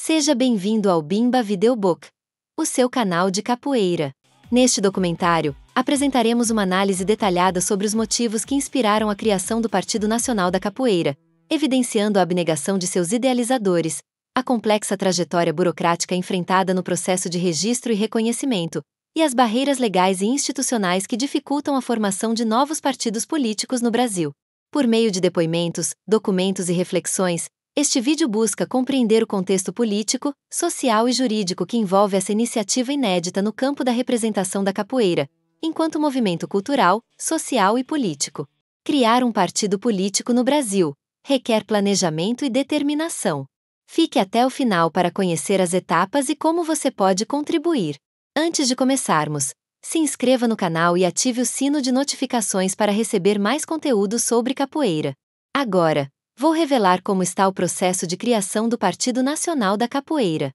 Seja bem-vindo ao Bimba Videobook, o seu canal de capoeira. Neste documentário, apresentaremos uma análise detalhada sobre os motivos que inspiraram a criação do Partido Nacional da Capoeira, evidenciando a abnegação de seus idealizadores, a complexa trajetória burocrática enfrentada no processo de registro e reconhecimento, e as barreiras legais e institucionais que dificultam a formação de novos partidos políticos no Brasil. Por meio de depoimentos, documentos e reflexões, este vídeo busca compreender o contexto político, social e jurídico que envolve essa iniciativa inédita no campo da representação da capoeira, enquanto movimento cultural, social e político. Criar um partido político no Brasil requer planejamento e determinação. Fique até o final para conhecer as etapas e como você pode contribuir. Antes de começarmos, se inscreva no canal e ative o sino de notificações para receber mais conteúdo sobre capoeira. Agora, vou revelar como está o processo de criação do Partido Nacional da Capoeira.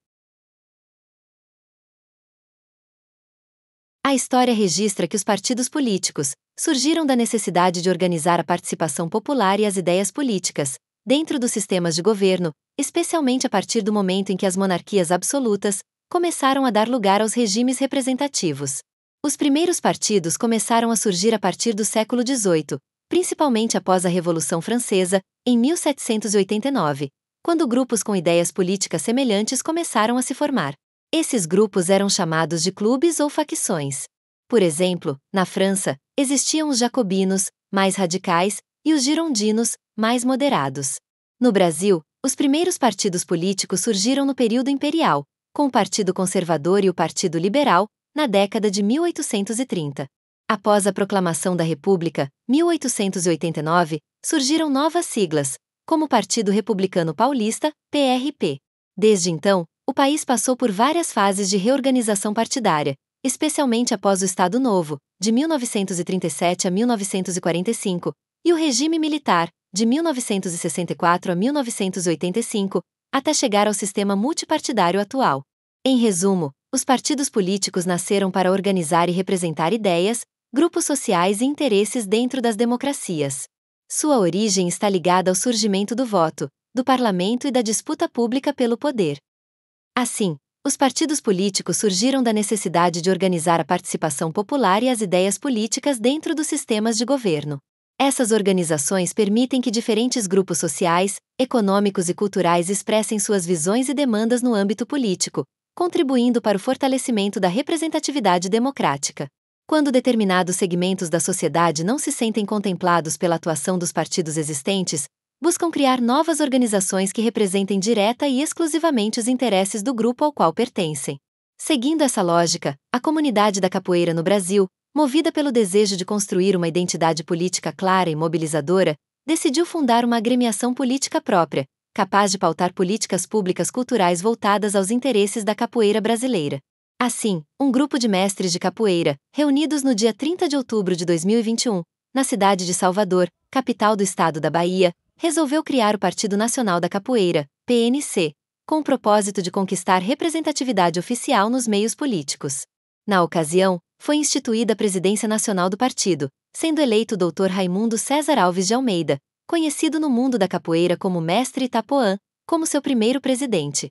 A história registra que os partidos políticos surgiram da necessidade de organizar a participação popular e as ideias políticas, dentro dos sistemas de governo, especialmente a partir do momento em que as monarquias absolutas começaram a dar lugar aos regimes representativos. Os primeiros partidos começaram a surgir a partir do século XVIII, principalmente após a Revolução Francesa, em 1789, quando grupos com ideias políticas semelhantes começaram a se formar. Esses grupos eram chamados de clubes ou facções. Por exemplo, na França, existiam os jacobinos, mais radicais, e os girondinos, mais moderados. No Brasil, os primeiros partidos políticos surgiram no período imperial, com o Partido Conservador e o Partido Liberal, na década de 1830. Após a proclamação da República, 1889, surgiram novas siglas, como o Partido Republicano Paulista, PRP. Desde então, o país passou por várias fases de reorganização partidária, especialmente após o Estado Novo, de 1937 a 1945, e o regime militar, de 1964 a 1985, até chegar ao sistema multipartidário atual. Em resumo, os partidos políticos nasceram para organizar e representar ideias, grupos sociais e interesses dentro das democracias. Sua origem está ligada ao surgimento do voto, do parlamento e da disputa pública pelo poder. Assim, os partidos políticos surgiram da necessidade de organizar a participação popular e as ideias políticas dentro dos sistemas de governo. Essas organizações permitem que diferentes grupos sociais, econômicos e culturais expressem suas visões e demandas no âmbito político, contribuindo para o fortalecimento da representatividade democrática. Quando determinados segmentos da sociedade não se sentem contemplados pela atuação dos partidos existentes, buscam criar novas organizações que representem direta e exclusivamente os interesses do grupo ao qual pertencem. Seguindo essa lógica, a comunidade da capoeira no Brasil, movida pelo desejo de construir uma identidade política clara e mobilizadora, decidiu fundar uma agremiação política própria, capaz de pautar políticas públicas culturais voltadas aos interesses da capoeira brasileira. Assim, um grupo de mestres de capoeira, reunidos no dia 30 de outubro de 2021, na cidade de Salvador, capital do estado da Bahia, resolveu criar o Partido Nacional da Capoeira, PNC, com o propósito de conquistar representatividade oficial nos meios políticos. Na ocasião, foi instituída a presidência nacional do partido, sendo eleito o Dr. Raimundo César Alves de Almeida, conhecido no mundo da capoeira como Mestre Itapuã, como seu primeiro presidente.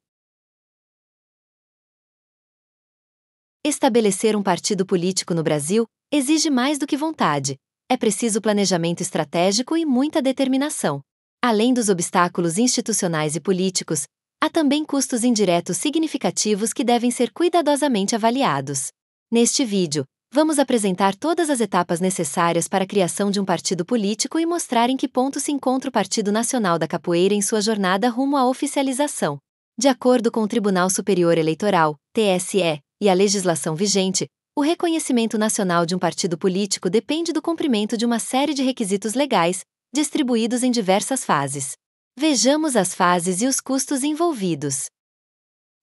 Estabelecer um partido político no Brasil exige mais do que vontade. É preciso planejamento estratégico e muita determinação. Além dos obstáculos institucionais e políticos, há também custos indiretos significativos que devem ser cuidadosamente avaliados. Neste vídeo, vamos apresentar todas as etapas necessárias para a criação de um partido político e mostrar em que ponto se encontra o Partido Nacional da Capoeira em sua jornada rumo à oficialização. De acordo com o Tribunal Superior Eleitoral, TSE, e a legislação vigente, o reconhecimento nacional de um partido político depende do cumprimento de uma série de requisitos legais, distribuídos em diversas fases. Vejamos as fases e os custos envolvidos.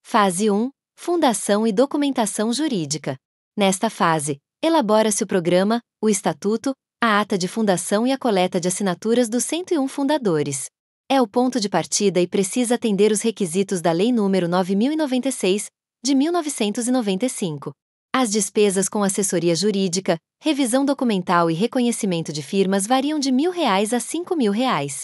Fase 1. Fundação e documentação jurídica. Nesta fase, elabora-se o programa, o estatuto, a ata de fundação e a coleta de assinaturas dos 101 fundadores. É o ponto de partida e precisa atender os requisitos da Lei nº 9.096, de 1995. As despesas com assessoria jurídica, revisão documental e reconhecimento de firmas variam de R$ 1.000 a R$ 5.000.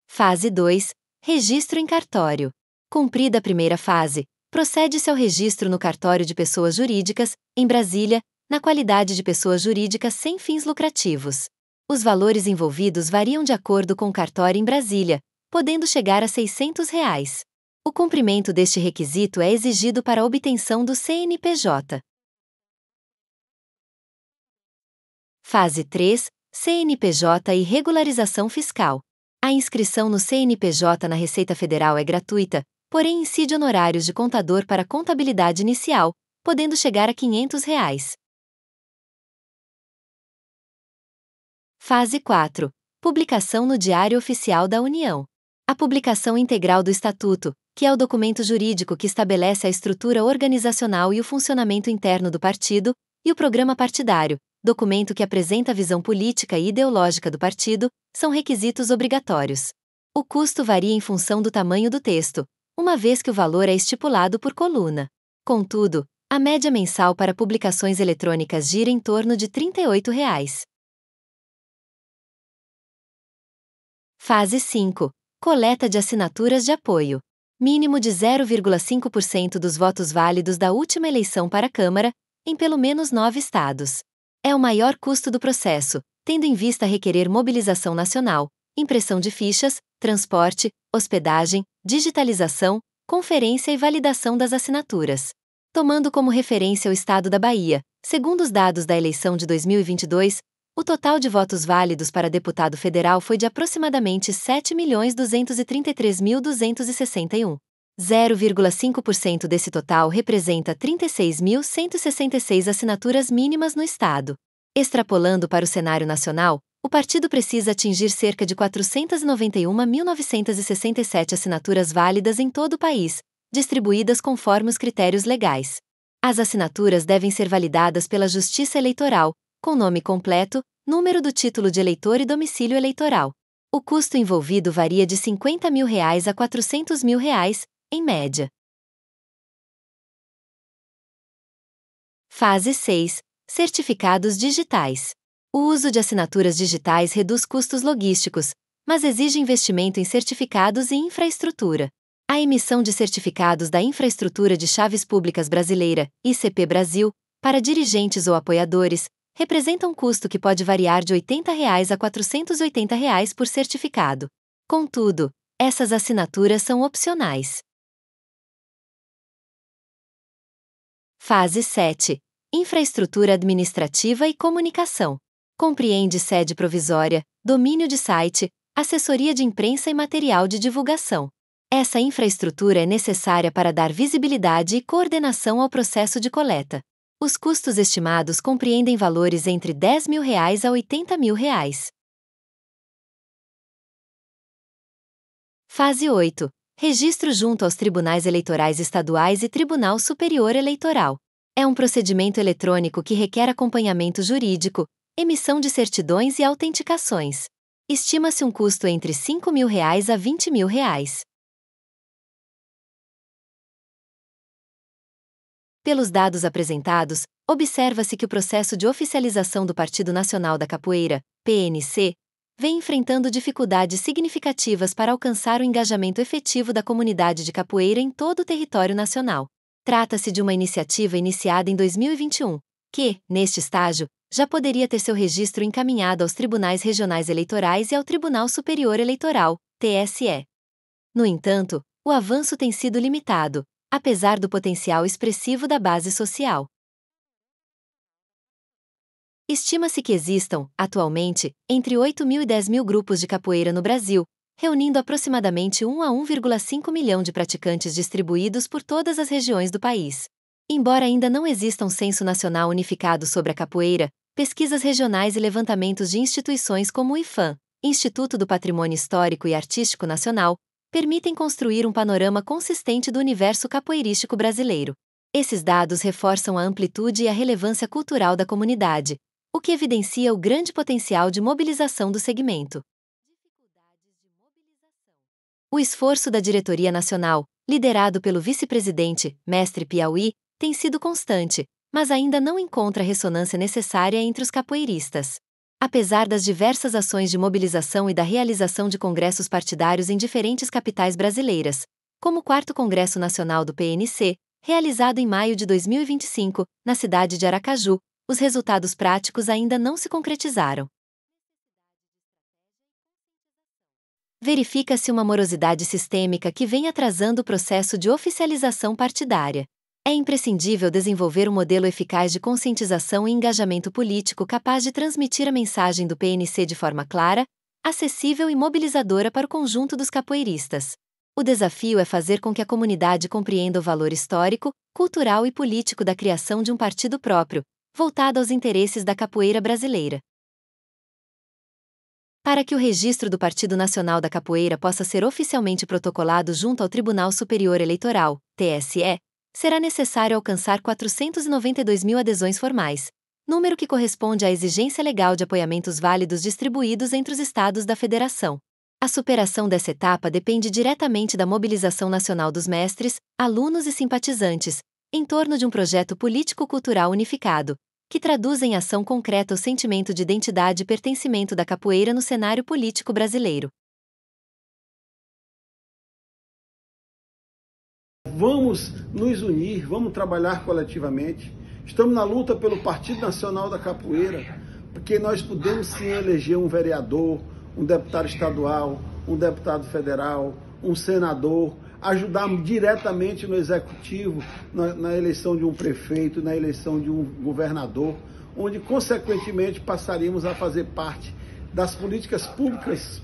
Fase 2. Registro em cartório. Cumprida a primeira fase, procede-se ao registro no cartório de pessoas jurídicas, em Brasília, na qualidade de pessoa jurídica sem fins lucrativos. Os valores envolvidos variam de acordo com o cartório em Brasília, podendo chegar a R$ 600. O cumprimento deste requisito é exigido para a obtenção do CNPJ. Fase 3. CNPJ e regularização fiscal. A inscrição no CNPJ na Receita Federal é gratuita, porém incide honorários de contador para contabilidade inicial, podendo chegar a R$ 500. Fase 4. Publicação no Diário Oficial da União. A publicação integral do Estatuto, que é o documento jurídico que estabelece a estrutura organizacional e o funcionamento interno do partido, e o programa partidário, documento que apresenta a visão política e ideológica do partido, são requisitos obrigatórios. O custo varia em função do tamanho do texto, uma vez que o valor é estipulado por coluna. Contudo, a média mensal para publicações eletrônicas gira em torno de R$ 38. Fase 5. Coleta de assinaturas de apoio. Mínimo de 0,5% dos votos válidos da última eleição para a Câmara, em pelo menos 9 estados. É o maior custo do processo, tendo em vista requerer mobilização nacional, impressão de fichas, transporte, hospedagem, digitalização, conferência e validação das assinaturas. Tomando como referência o estado da Bahia, segundo os dados da eleição de 2022, o total de votos válidos para deputado federal foi de aproximadamente 7.233.261. 0,5% desse total representa 36.166 assinaturas mínimas no estado. Extrapolando para o cenário nacional, o partido precisa atingir cerca de 491.967 assinaturas válidas em todo o país, distribuídas conforme os critérios legais. As assinaturas devem ser validadas pela Justiça Eleitoral, com nome completo, número do título de eleitor e domicílio eleitoral. O custo envolvido varia de R$ 50 mil a R$ 400 mil, em média. Fase 6. Certificados digitais. O uso de assinaturas digitais reduz custos logísticos, mas exige investimento em certificados e infraestrutura. A emissão de certificados da Infraestrutura de Chaves Públicas Brasileira, ICP Brasil, para dirigentes ou apoiadores, representa um custo que pode variar de R$ 80 a R$ 480 por certificado. Contudo, essas assinaturas são opcionais. Fase 7. Infraestrutura administrativa e comunicação. Compreende sede provisória, domínio de site, assessoria de imprensa e material de divulgação. Essa infraestrutura é necessária para dar visibilidade e coordenação ao processo de coleta. Os custos estimados compreendem valores entre R$ 10 mil a R$ 80 mil. Fase 8. Registro junto aos tribunais eleitorais estaduais e Tribunal Superior Eleitoral. É um procedimento eletrônico que requer acompanhamento jurídico, emissão de certidões e autenticações. Estima-se um custo entre R$ 5 mil a R$ 20 mil. Pelos dados apresentados, observa-se que o processo de oficialização do Partido Nacional da Capoeira, PNC, vem enfrentando dificuldades significativas para alcançar o engajamento efetivo da comunidade de capoeira em todo o território nacional. Trata-se de uma iniciativa iniciada em 2021, que, neste estágio, já poderia ter seu registro encaminhado aos tribunais regionais eleitorais e ao Tribunal Superior Eleitoral, TSE. No entanto, o avanço tem sido limitado, apesar do potencial expressivo da base social. Estima-se que existam, atualmente, entre 8 mil e 10 mil grupos de capoeira no Brasil, reunindo aproximadamente 1 a 1,5 milhão de praticantes distribuídos por todas as regiões do país. Embora ainda não exista um censo nacional unificado sobre a capoeira, pesquisas regionais e levantamentos de instituições como o IPHAN, Instituto do Patrimônio Histórico e Artístico Nacional, permitem construir um panorama consistente do universo capoeirístico brasileiro. Esses dados reforçam a amplitude e a relevância cultural da comunidade, o que evidencia o grande potencial de mobilização do segmento. O esforço da Diretoria Nacional, liderado pelo vice-presidente, Mestre Piauí, tem sido constante, mas ainda não encontra a ressonância necessária entre os capoeiristas. Apesar das diversas ações de mobilização e da realização de congressos partidários em diferentes capitais brasileiras, como o 4º Congresso Nacional do PNC, realizado em maio de 2025, na cidade de Aracaju, os resultados práticos ainda não se concretizaram. Verifica-se uma morosidade sistêmica que vem atrasando o processo de oficialização partidária. É imprescindível desenvolver um modelo eficaz de conscientização e engajamento político capaz de transmitir a mensagem do PNC de forma clara, acessível e mobilizadora para o conjunto dos capoeiristas. O desafio é fazer com que a comunidade compreenda o valor histórico, cultural e político da criação de um partido próprio, voltado aos interesses da capoeira brasileira. Para que o registro do Partido Nacional da Capoeira possa ser oficialmente protocolado junto ao Tribunal Superior Eleitoral, TSE, será necessário alcançar 492 mil adesões formais, número que corresponde à exigência legal de apoiamentos válidos distribuídos entre os estados da federação. A superação dessa etapa depende diretamente da mobilização nacional dos mestres, alunos e simpatizantes, em torno de um projeto político-cultural unificado, que traduz em ação concreta o sentimento de identidade e pertencimento da capoeira no cenário político brasileiro. Vamos nos unir, vamos trabalhar coletivamente. Estamos na luta pelo Partido Nacional da Capoeira, porque nós podemos sim eleger um vereador, um deputado estadual, um deputado federal, um senador, ajudar diretamente no executivo, na eleição de um prefeito, na eleição de um governador, onde consequentemente passaríamos a fazer parte das políticas públicas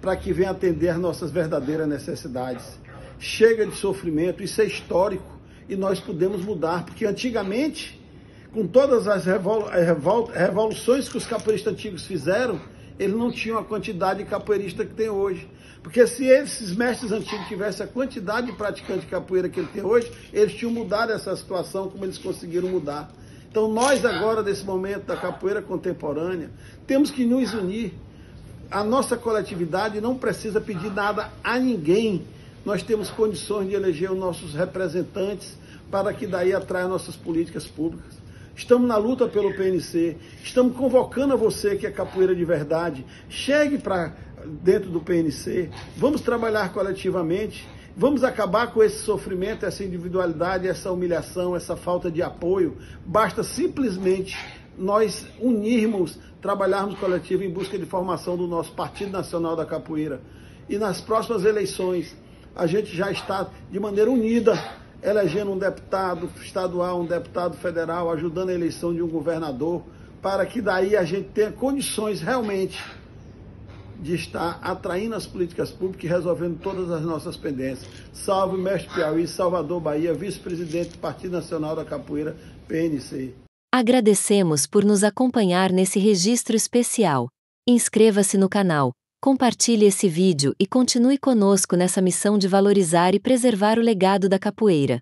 para que venha atender às nossas verdadeiras necessidades. Chega de sofrimento, isso é histórico e nós podemos mudar, porque antigamente, com todas as revoluções que os capoeiristas antigos fizeram, eles não tinham a quantidade de capoeirista que tem hoje. Porque se esses mestres antigos tivessem a quantidade de praticantes de capoeira que ele tem hoje, eles tinham mudado essa situação como eles conseguiram mudar. Então nós agora, nesse momento da capoeira contemporânea, temos que nos unir. A nossa coletividade não precisa pedir nada a ninguém. Nós temos condições de eleger os nossos representantes para que daí atraia nossas políticas públicas. Estamos na luta pelo PNC, estamos convocando a você que é capoeira de verdade, chegue para dentro do PNC, vamos trabalhar coletivamente, vamos acabar com esse sofrimento, essa individualidade, essa humilhação, essa falta de apoio. Basta simplesmente nós unirmos, trabalharmos coletivo em busca de formação do nosso Partido Nacional da Capoeira. E nas próximas eleições, a gente já está de maneira unida, elegendo um deputado estadual, um deputado federal, ajudando a eleição de um governador, para que daí a gente tenha condições realmente de estar atraindo as políticas públicas e resolvendo todas as nossas pendências. Salve Mestre Piauí, Salvador, Bahia, vice-presidente do Partido Nacional da Capoeira, PNC. Agradecemos por nos acompanhar nesse registro especial. Inscreva-se no canal, compartilhe esse vídeo e continue conosco nessa missão de valorizar e preservar o legado da capoeira.